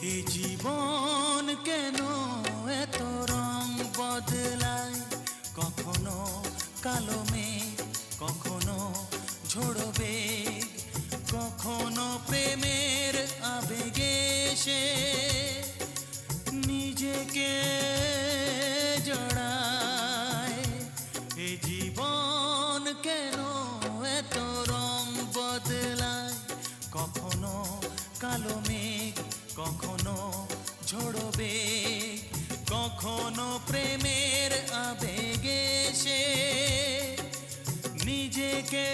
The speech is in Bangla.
এ জীবন কেন এত রং বদলায়, কখনো কালো মেঘ, কখনো ঝোড়ো বেগ, কখনো প্রেমের আবেগে সে নিজেকে জড়ায়। এ জীবন কেন এত রং বদলায়, কখনো কালো মেঘ, কখনো ঝোড়ো বেগ, কখনো প্রেমের আবেগে সে নিজেকে